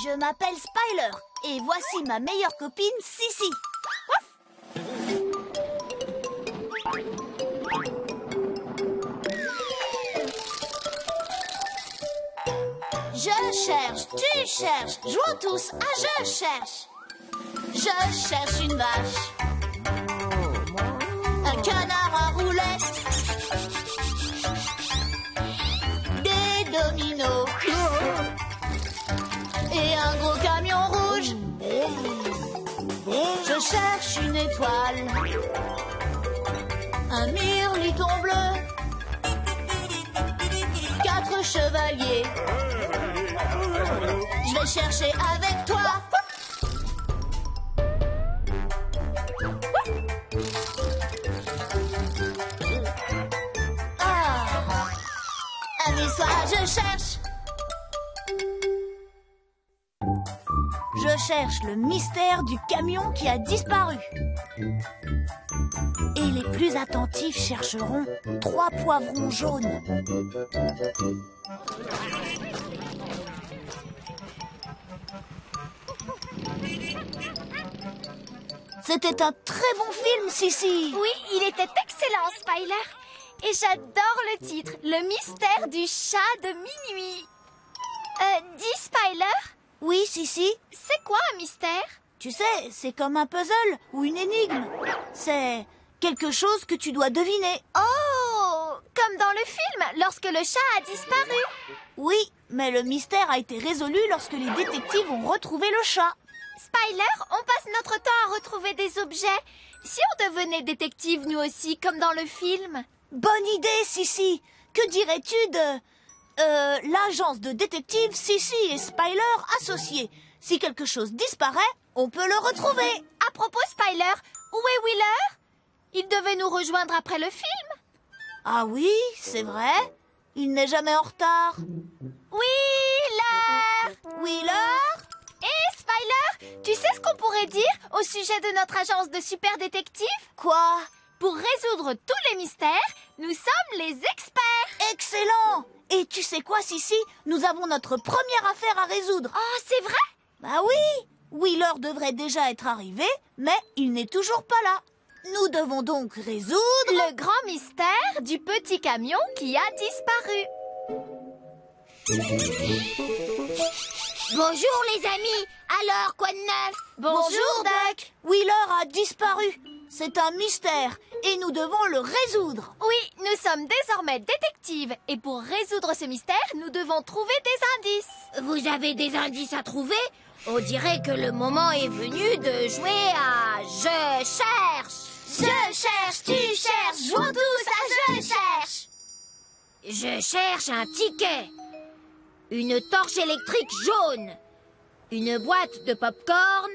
Je m'appelle Spyler et voici ma meilleure copine, Sissi. Je cherche, tu cherches, jouons tous à je cherche. Je cherche une vache, un canard à roulettes, des dominos et un gros camion rouge. Je cherche une étoile, un mirliton bleu, 4 chevaliers. Je vais chercher avec toi. Amuse-toi, je cherche. Je cherche le mystère du camion qui a disparu. Et les plus attentifs chercheront 3 poivrons jaunes. C'était un très bon film, Sissi. Oui, il était excellent, Spyler. Et j'adore le titre, Le mystère du chat de minuit. Dis, Spyler? Oui, Sissi. C'est quoi un mystère? Tu sais, c'est comme un puzzle ou une énigme. C'est quelque chose que tu dois deviner. Oh, comme dans le film, lorsque le chat a disparu. Oui, mais le mystère a été résolu lorsque les détectives ont retrouvé le chat. Spyler, on passe notre temps à retrouver des objets. Si on devenait détective nous aussi, comme dans le film? Bonne idée, Sissi. Que dirais-tu de l'agence de détectives Sissi et Spyler associés? Si quelque chose disparaît, on peut le retrouver. À propos, Spyler, où est Wheeler? Il devait nous rejoindre après le film. Ah oui, c'est vrai. Il n'est jamais en retard. Wheeler! Wheeler? Hé, Spyler, tu sais ce qu'on pourrait dire au sujet de notre agence de super détectives? Quoi? Pour résoudre tous les mystères, nous sommes les experts. Excellent! Et tu sais quoi, Sissi? Nous avons notre première affaire à résoudre. Oh, c'est vrai? Bah oui! Wheeler devrait déjà être arrivé, mais il n'est toujours pas là. Nous devons donc résoudre... le grand mystère du petit camion qui a disparu. Bonjour les amis, alors quoi de neuf? Bonjour, Duck. Wheeler a disparu. C'est un mystère et nous devons le résoudre. Oui, nous sommes désormais détectives et pour résoudre ce mystère, nous devons trouver des indices. Vous avez des indices à trouver? On dirait que le moment est venu de jouer à Je cherche. Je cherche, tu cherches, jouons tous à Je cherche. Je cherche un ticket, une torche électrique jaune, une boîte de pop-corn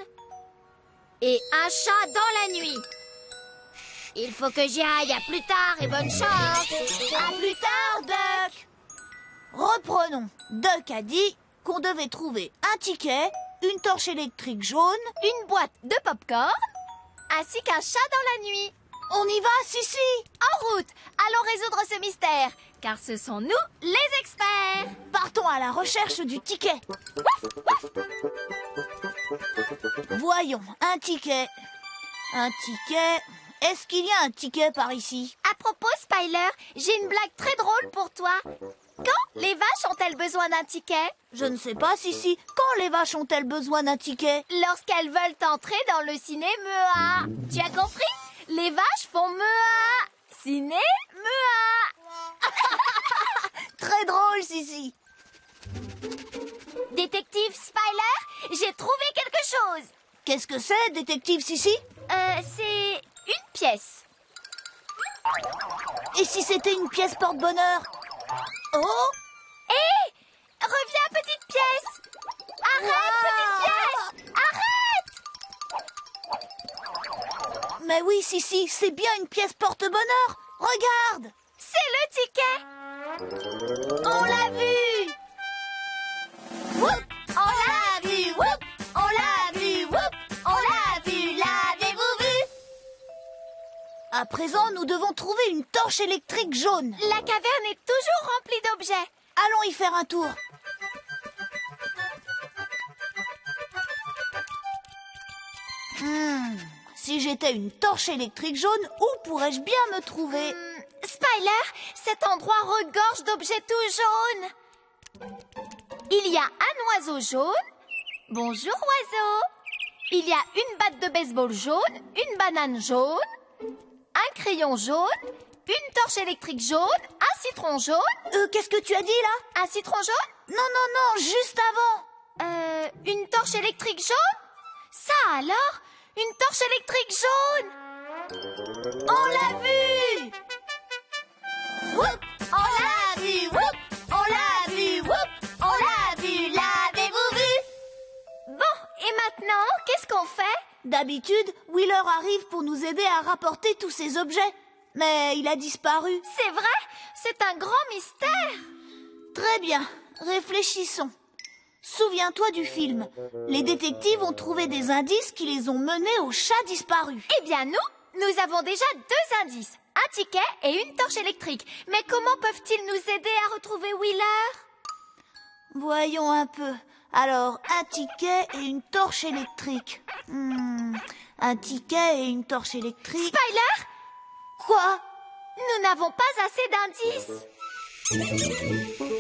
et un chat dans la nuit. Il faut que j'y aille, à plus tard et bonne chance. À plus tard, Duck. Reprenons. Duck a dit qu'on devait trouver un ticket, une torche électrique jaune, Une boîte de pop-corn ainsi qu'un chat dans la nuit. On y va, Sissi? En route, allons résoudre ce mystère, car ce sont nous les experts. Partons à la recherche du ticket. Voyons, un ticket. Un ticket. Est-ce qu'il y a un ticket par ici? À propos, Spyler, j'ai une blague très drôle pour toi. Quand les vaches ont-elles besoin d'un ticket? Je ne sais pas, Sissi. Quand les vaches ont-elles besoin d'un ticket? Lorsqu'elles veulent entrer dans le ciné-mea. Tu as compris? Les vaches font mea. Ciné-mea. Très drôle, Sissi. Détective Spyler, j'ai trouvé quelque chose. Qu'est-ce que c'est, détective Sissi? C'est une pièce. Et si c'était une pièce porte-bonheur? Oh! Hé! Reviens, petite pièce! Arrête, petite pièce! Arrête! Mais oui, Sissi, c'est bien une pièce porte-bonheur. Regarde! C'est le ticket! On l'a vu! Whoop! On l'a vu! Whoop! On l'a vu! Whoop! On l'a vu! L'avez-vous vu? À présent, nous devons trouver une torche électrique jaune. La caverne est toujours remplie d'objets. Allons y faire un tour. Si j'étais une torche électrique jaune, où pourrais-je bien me trouver? Spyler, cet endroit regorge d'objets tout jaunes. Il y a un oiseau jaune. Bonjour, oiseau. Il y a une batte de baseball jaune, une banane jaune, un crayon jaune, une torche électrique jaune, un citron jaune. Qu'est-ce que tu as dit là? Un citron jaune? Non, juste avant. Une torche électrique jaune? Ça alors? Une torche électrique jaune? On l'a vu! Whoop! On l'a vu! Whoop! On l'a vu! Whoop! On l'a vu! L'avez-vous vu? Bon, et maintenant, qu'est-ce qu'on fait? D'habitude, Wheeler arrive pour nous aider à rapporter tous ces objets. Mais il a disparu. C'est vrai? C'est un grand mystère. Très bien, réfléchissons. Souviens-toi du film. Les détectives ont trouvé des indices qui les ont menés au chat disparu. Eh bien, nous avons déjà 2 indices. Un ticket et une torche électrique. Mais comment peuvent-ils nous aider à retrouver Wheeler? Voyons un peu. Alors, un ticket et une torche électrique. Un ticket et une torche électrique. Spyler? Quoi? Nous n'avons pas assez d'indices.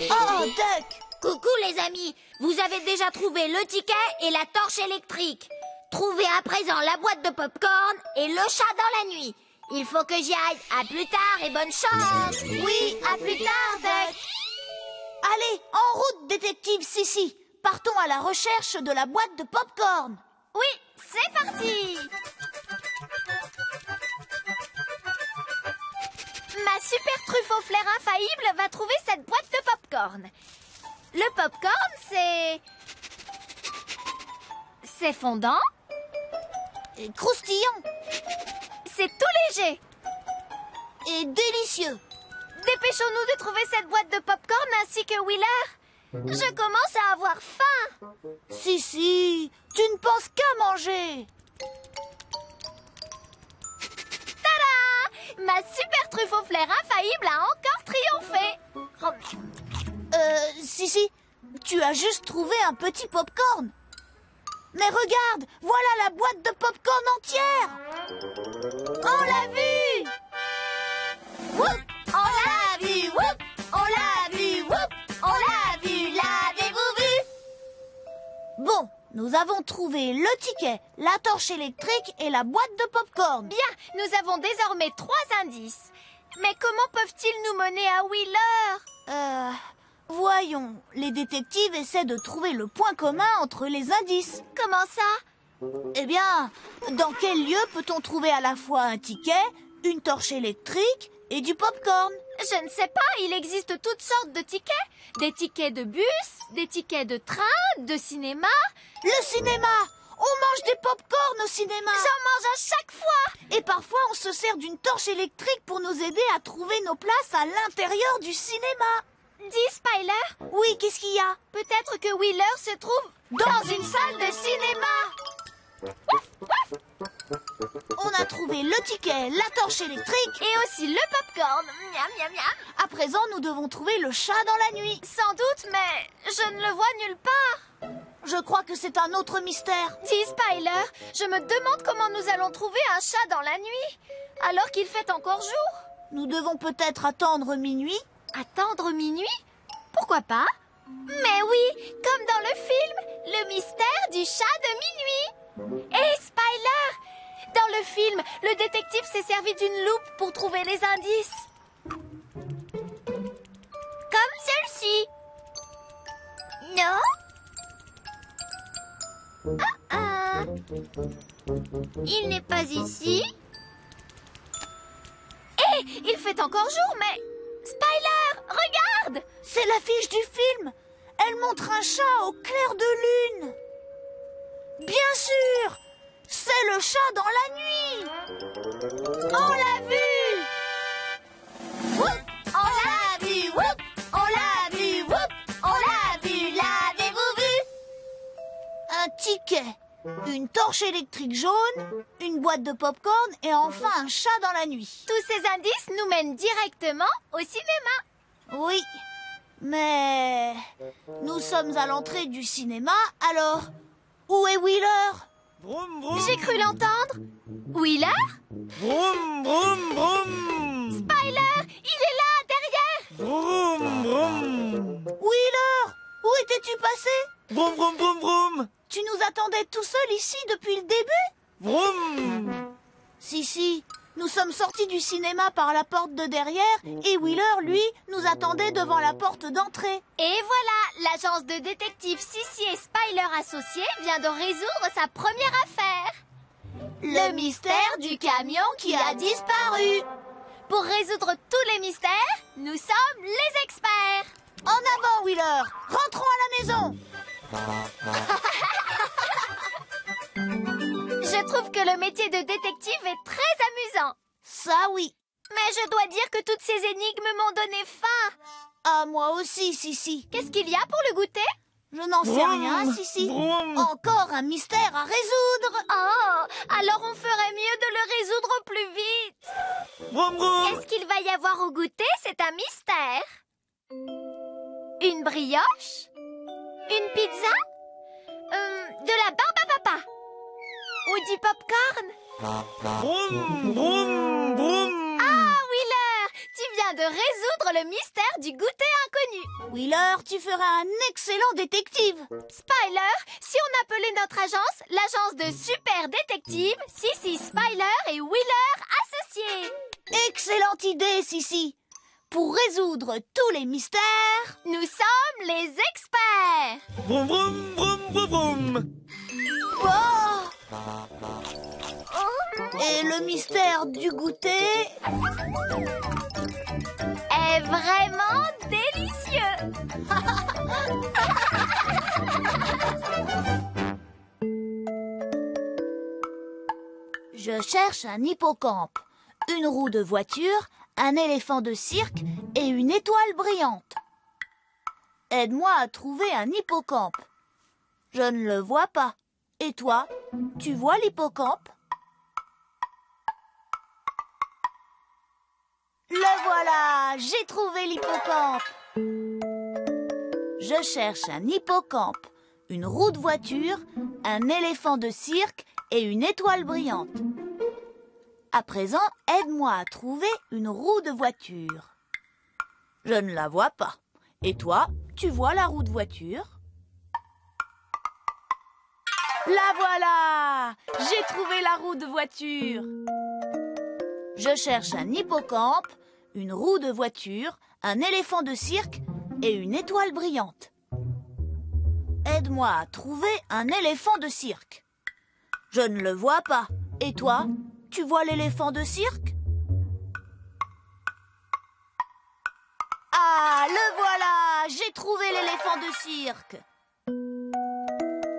Oh, Duck! Coucou les amis, vous avez déjà trouvé le ticket et la torche électrique. Trouvez à présent la boîte de popcorn et le chat dans la nuit. Il faut que j'y aille. À plus tard et bonne chance. Oui, à plus tard, Duck. Allez, en route, détective Sissi. Partons à la recherche de la boîte de popcorn. Oui, c'est parti. Ma super truffe au flair infaillible va trouver cette boîte de popcorn. Le popcorn, c'est fondant. Et croustillant. C'est tout léger. Et délicieux. Dépêchons-nous de trouver cette boîte de popcorn ainsi que Wheeler. Je commence à avoir faim. Sissi, tu ne penses qu'à manger. Tada! Ma super truffe au flair infaillible a encore triomphé. Sissi, tu as juste trouvé un petit popcorn. Mais regarde, voilà la boîte de popcorn entière. On l'a vu! Whoop! On l'a vu! Whoop! On l'a vu! Whoop! On l'a vu! L'avez-vous vu? Bon, nous avons trouvé le ticket, la torche électrique et la boîte de popcorn. Bien, nous avons désormais 3 indices. Mais comment peuvent-ils nous mener à Wheeler? Voyons, les détectives essaient de trouver le point commun entre les indices. Comment ça? Eh bien, dans quel lieu peut-on trouver à la fois un ticket, une torche électrique et du popcorn? Je ne sais pas, il existe toutes sortes de tickets. Des tickets de bus, des tickets de train, de cinéma. Le cinéma! On mange des popcorn au cinéma! J'en mange à chaque fois! Et parfois, on se sert d'une torche électrique pour nous aider à trouver nos places à l'intérieur du cinéma. Dis, Spyler? Oui, qu'est-ce qu'il y a? Peut-être que Wheeler se trouve dans une salle de cinéma. On a trouvé le ticket, la torche électrique. Et aussi le popcorn. Miam, miam, miam. À présent, nous devons trouver le chat dans la nuit. Sans doute, mais je ne le vois nulle part. Je crois que c'est un autre mystère. Dis, Spyler, je me demande comment nous allons trouver un chat dans la nuit, alors qu'il fait encore jour. Nous devons peut-être attendre minuit. Attendre minuit? Pourquoi pas? Mais oui, comme dans le film, le mystère du chat de minuit. Hé, Spyler! Dans le film, le détective s'est servi d'une loupe pour trouver les indices. Comme celle-ci. Non? Il n'est pas ici. Hé, il fait encore jour, mais... Spyler, regarde! C'est l'affiche du film. Elle montre un chat au clair de lune. Bien sûr! C'est le chat dans la nuit. On l'a vu! Whoop! On l'a vu! Whoop! On l'a vu! Whoop! On l'a vu! L'avez-vous vu? Un ticket, une torche électrique jaune, une boîte de popcorn et enfin un chat dans la nuit. Tous ces indices nous mènent directement au cinéma. Oui, mais nous sommes à l'entrée du cinéma, alors où est Wheeler? Vroom, vroom. J'ai cru l'entendre. Wheeler? Vroom, vroom, vroom. Spyler, il est là, derrière. Vroom, vroom. Wheeler, où étais-tu passé? Vroom, vroom, vroom, vroom. Tu nous attendais tout seul ici depuis le début? Vroom. Si, nous sommes sortis du cinéma par la porte de derrière et Wheeler, lui, nous attendait devant la porte d'entrée. Et voilà, l'agence de détectives Sissi et Spyler associés vient de résoudre sa première affaire. Le mystère du camion qui a disparu. Pour résoudre tous les mystères, nous sommes les experts. En avant, Wheeler. Rentrons à la maison. Je trouve que le métier de détective est très amusant. Ça, oui. Mais je dois dire que toutes ces énigmes m'ont donné faim. Ah, moi aussi, Sissi. Qu'est-ce qu'il y a pour le goûter? Je n'en sais rien, Sissi. Vroom. Encore un mystère à résoudre. Oh, alors on ferait mieux de le résoudre plus vite. Vroom, vroom. Qu'est-ce qu'il va y avoir au goûter? C'est un mystère. Une brioche? Une pizza? De la barbe à papa? Ou du popcorn? Vroom, vroom, vroom. Ah, Wheeler, tu viens de résoudre le mystère du goûter inconnu. Wheeler, tu feras un excellent détective. Spyler, si on appelait notre agence l'agence de super détectives Sissi, Spyler et Wheeler associés. Excellente idée, Sissi. Pour résoudre tous les mystères... Nous sommes les experts. Vroom, vroom, vroom, vroom, vroom. Oh! Et le mystère du goûter... Est vraiment délicieux. Je cherche un hippocampe, une roue de voiture, un éléphant de cirque et une étoile brillante. Aide-moi à trouver un hippocampe. Je ne le vois pas. Et toi, tu vois l'hippocampe? Le voilà, j'ai trouvé l'hippocampe. Je cherche un hippocampe, une roue de voiture, un éléphant de cirque et une étoile brillante. À présent, aide-moi à trouver une roue de voiture. Je ne la vois pas. Et toi, tu vois la roue de voiture? La voilà! J'ai trouvé la roue de voiture. Je cherche un hippocampe, une roue de voiture, un éléphant de cirque et une étoile brillante. Aide-moi à trouver un éléphant de cirque. Je ne le vois pas. Et toi, tu vois l'éléphant de cirque? Ah, le voilà! J'ai trouvé l'éléphant de cirque.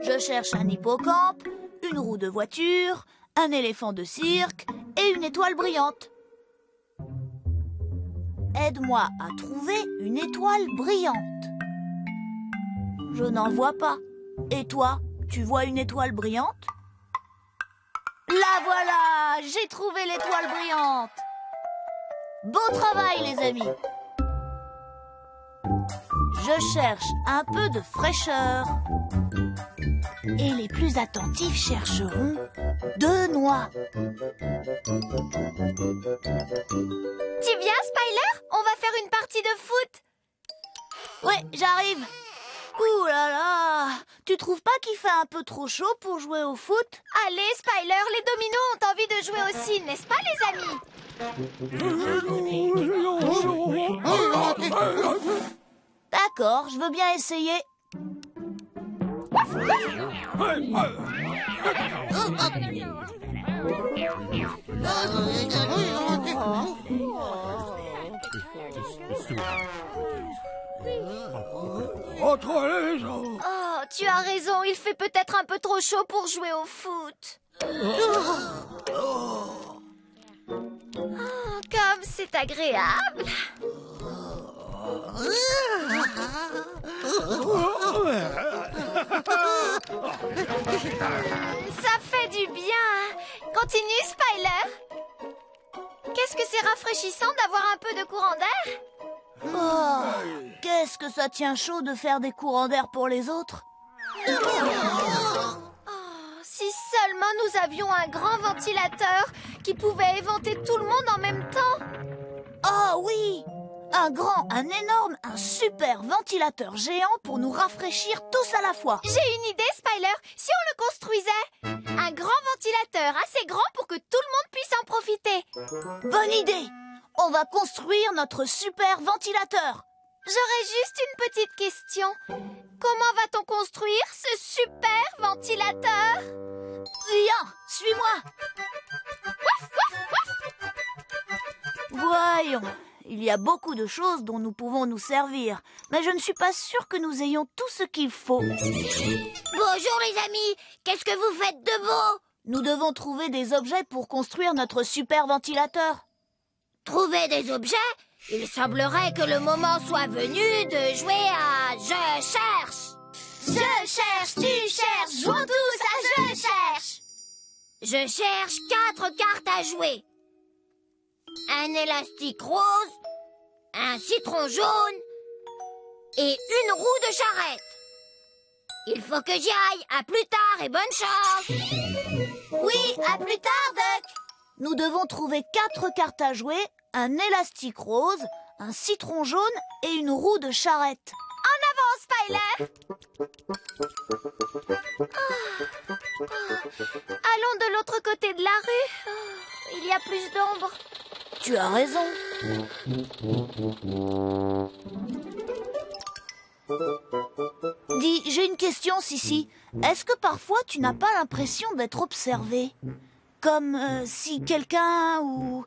Je cherche un hippocampe, une roue de voiture, un éléphant de cirque et une étoile brillante. Aide-moi à trouver une étoile brillante. Je n'en vois pas. Et toi, tu vois une étoile brillante? La voilà! J'ai trouvé l'étoile brillante. Bon travail, les amis. Je cherche un peu de fraîcheur. Et les plus attentifs chercheront 2 noix. Tu viens, Spyler? On va faire une partie de foot. Ouais, j'arrive. Ouh là là! Tu trouves pas qu'il fait un peu trop chaud pour jouer au foot? Allez, Spyler, les dominos ont envie de jouer aussi, n'est-ce pas, les amis? D'accord, je veux bien essayer. Oh, tu as raison, il fait peut-être un peu trop chaud pour jouer au foot. Oh, comme c'est agréable. Ça fait du bien. Continue, Spyler. Qu'est-ce que c'est rafraîchissant d'avoir un peu de courant d'air? Oh, qu'est-ce que ça tient chaud de faire des courants d'air pour les autres? Oh, si seulement nous avions un grand ventilateur qui pouvait éventer tout le monde en même temps. Oh oui! Un grand, un énorme, un super ventilateur géant pour nous rafraîchir tous à la fois. J'ai une idée, Spyler. Si on le construisait, un grand ventilateur assez grand pour que tout le monde puisse en profiter. Bonne idée! On va construire notre super ventilateur. J'aurais juste une petite question. Comment va-t-on construire ce super ventilateur? Viens, suis-moi. Voyons, il y a beaucoup de choses dont nous pouvons nous servir, mais je ne suis pas sûre que nous ayons tout ce qu'il faut. Bonjour les amis, qu'est-ce que vous faites de beau? Nous devons trouver des objets pour construire notre super ventilateur. Trouver des objets? Il semblerait que le moment soit venu de jouer à Je cherche. Je cherche, tu cherches, jouons tous à Je cherche. Je cherche 4 cartes à jouer. Un élastique rose, un citron jaune et une roue de charrette. Il faut que j'y aille. À plus tard et bonne chance. Oui, à plus tard, Duck. Nous devons trouver 4 cartes à jouer, un élastique rose, un citron jaune et une roue de charrette. En avant, Spyler. Allons de l'autre côté de la rue. Il y a plus d'ombre. Tu as raison. Dis, j'ai une question, Sissi. Est-ce que parfois tu n'as pas l'impression d'être observé? Comme si quelqu'un ou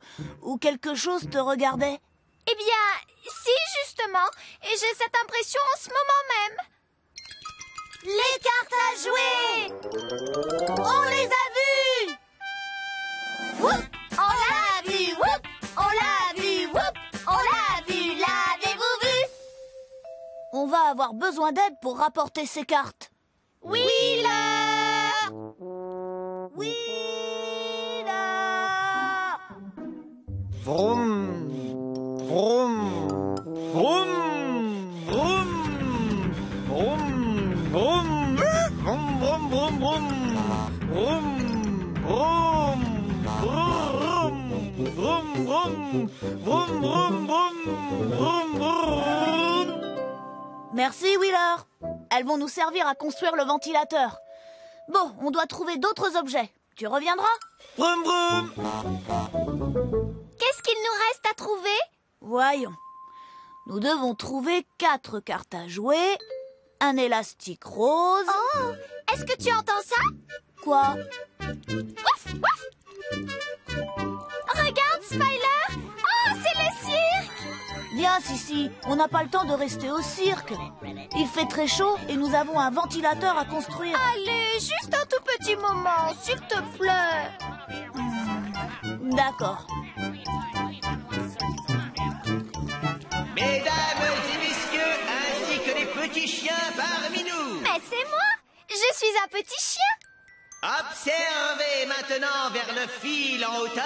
quelque chose te regardait? Eh bien, si, justement. Et j'ai cette impression en ce moment même. Les cartes à jouer! On les a vues! Whoop! On l'a vu! Whoop! On l'a vu! Whoop! On l'a vu! L'avez-vous vu? On va avoir besoin d'aide pour rapporter ces cartes. Wheeler! Wheeler! Vroom, vroom, vroom, vroom, vroom, vroom, vroom, vroom, vroom, vroom, vroom, vroom, vroom, vroom, vroom, vroom, vroom. Merci, Wheeler. Elles vont nous servir à construire le ventilateur. Bon, on doit trouver d'autres objets. Tu reviendras? Vroom, vroom. Qu'est-ce qu'il nous reste à trouver? Voyons. Nous devons trouver 4 cartes à jouer, un élastique rose... Oh! Est-ce que tu entends ça? Quoi? Ouf! Ouf! Regarde, Spyler! Oh, c'est le cirque! Viens, Sissi, on n'a pas le temps de rester au cirque. Il fait très chaud et nous avons un ventilateur à construire. Allez, juste un tout petit moment, s'il te plaît. D'accord. Mesdames et messieurs, ainsi que les petits chiens parmi nous, Mais c'est moi! Je suis un petit chien! observez maintenant vers le fil en hauteur,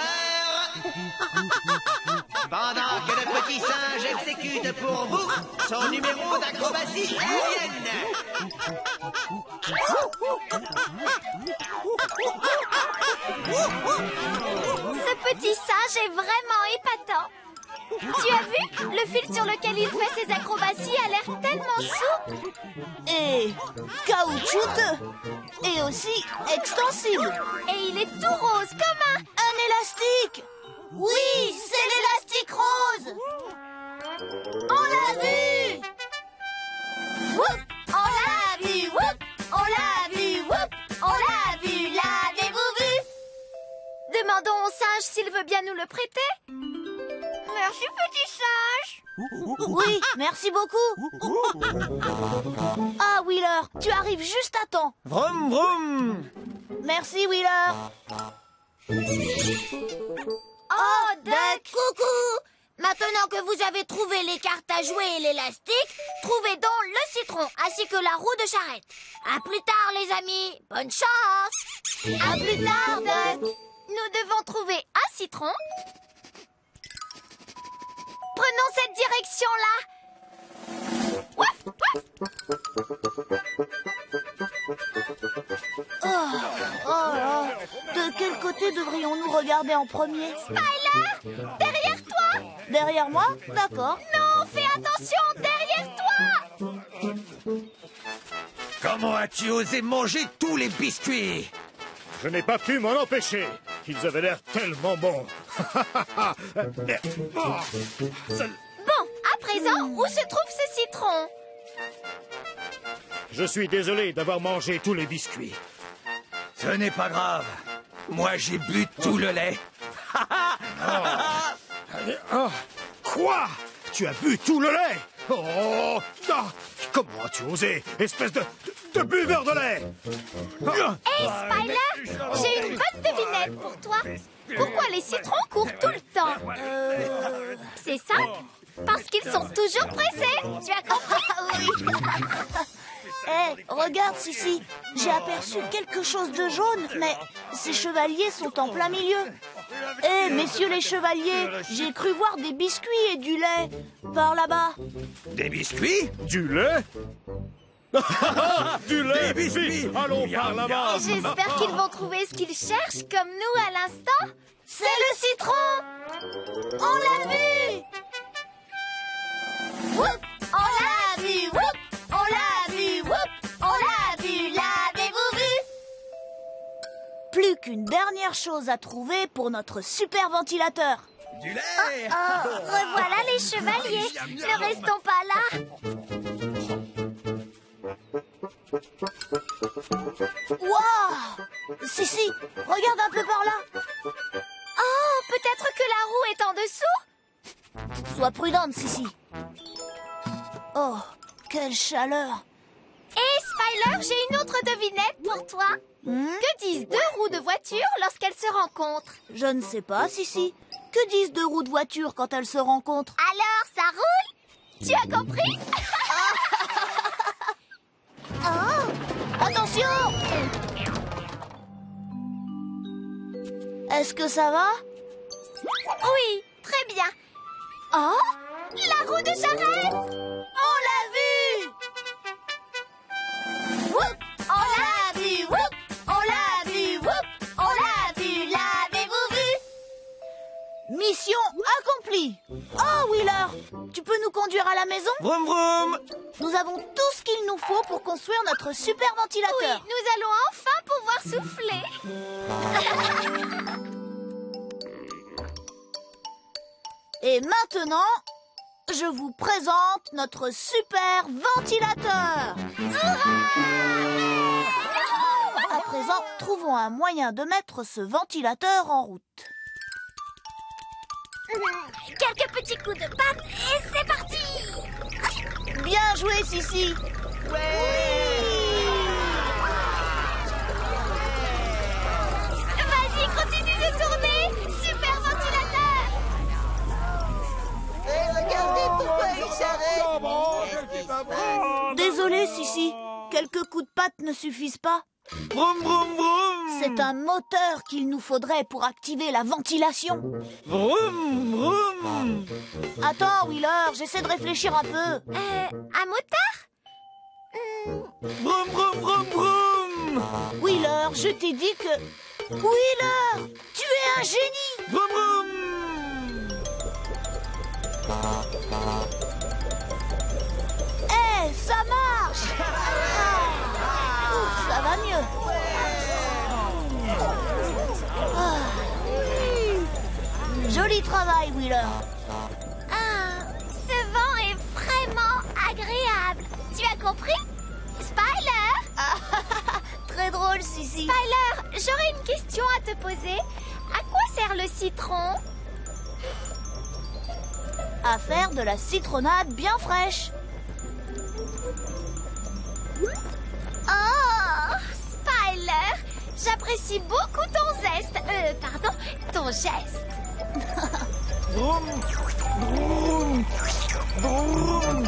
pendant que le petit singe exécute pour vous son numéro d'acrobatie aérienne. Ce petit singe est vraiment épatant. Tu as vu? Le fil sur lequel il fait ses acrobaties a l'air tellement souple. Et caoutchouteux. Et aussi extensible. Et il est tout rose comme un élastique. Oui, c'est l'élastique rose. On l'a vu. Whoop, on l'a vu. Whoop, on l'a vu. Whoop, on l'a vu. L'avez-vous vu? Demandons au singe s'il veut bien nous le prêter. Merci, petit singe. Oui, merci beaucoup. Ah, Wheeler, tu arrives juste à temps. Vroom, vroom. Merci, Wheeler. Oh, Duck. Coucou! Maintenant que vous avez trouvé les cartes à jouer et l'élastique, trouvez donc le citron ainsi que la roue de charrette. À plus tard les amis, bonne chance! À plus tard, Duck. Nous devons trouver un citron. Prenons cette direction-là. Waf, waf. De quel côté devrions-nous regarder en premier? Spiler, derrière toi. Derrière moi? D'accord. Non, fais attention, derrière toi. Comment as-tu osé manger tous les biscuits? Je n'ai pas pu m'en empêcher. Ils avaient l'air tellement bons. Bon, à présent, où se trouve ce citron? Je suis désolé d'avoir mangé tous les biscuits. Ce n'est pas grave. Moi, j'ai bu tout le lait. Oh, quoi? Tu as bu tout le lait? Oh, ah, comment as-tu osé, espèce de buveur de lait? Hé, Spiler, j'ai une bonne devinette pour toi. Pourquoi les citrons courent tout le temps? C'est simple, parce qu'ils sont toujours pressés. Tu as compris? Hé, regarde, Sissi. J'ai aperçu quelque chose de jaune, mais ces chevaliers sont en plein milieu. Hé, messieurs les chevaliers, j'ai cru voir des biscuits et du lait. Par là-bas. Des biscuits? Du lait? Du lait? Des biscuits. Allons par là-bas. J'espère qu'ils vont trouver ce qu'ils cherchent, comme nous à l'instant. C'est le citron! On l'a vu! Whoop! On l'a vu! Whoop! On l'a vu! Whoop! On l'a vu! L'avez-vous vu? Plus qu'une dernière chose à trouver pour notre super ventilateur. Du lait! Revoilà les chevaliers. Ne restons pas là. Waouh! Sissi, regarde un peu par là. Oh, peut-être que la roue est en dessous? Sois prudente, Sissi. Oh, quelle chaleur! Hé, Spiler, j'ai une autre devinette pour toi. Que disent deux roues de voiture lorsqu'elles se rencontrent? Je ne sais pas, Sissi. Que disent deux roues de voiture quand elles se rencontrent? Alors, ça roule? Tu as compris? Attention! Est-ce que ça va? Oui, très bien. Oh, la roue de charrette! On l'a vu! Whoop! On l'a vu! Whoop! On l'a vu! Whoop! On l'a vu! L'avez-vous vu? Mission accomplie! Oh, Wheeler! Tu peux nous conduire à la maison? Vroom vroom! Nous avons tout ce qu'il nous faut pour construire notre super Oui, ventilateur. nous allons enfin pouvoir souffler. Et maintenant, je vous présente notre super ventilateur. À présent, trouvons un moyen de mettre ce ventilateur en route. Quelques petits coups de patte et c'est parti. Bien joué, Sissi. Vas-y, continue de tourner. Super ventilateur. Regardez pourquoi il s'arrête. Désolé, Sissi. Quelques coups de patte ne suffisent pas. Vroom vroom vroom! C'est un moteur qu'il nous faudrait pour activer la ventilation. Vroom vroom! Attends, Wheeler, j'essaie de réfléchir un peu. Un motard? Vroom vroom vroom vroom! Wheeler, je t'ai dit que... Wheeler, tu es un génie. Vroom vroom! Hé, ça marche. Ouf, ça va mieux. Joli travail, Wheeler. Ce vent est vraiment agréable. Tu as compris? Spiler? Très drôle, Sissi. Spiler, j'aurais une question à te poser. À quoi sert le citron? À faire de la citronnade bien fraîche. Oh, Spiler, j'apprécie beaucoup ton zeste. Pardon, ton geste. Vroom vroom vroom!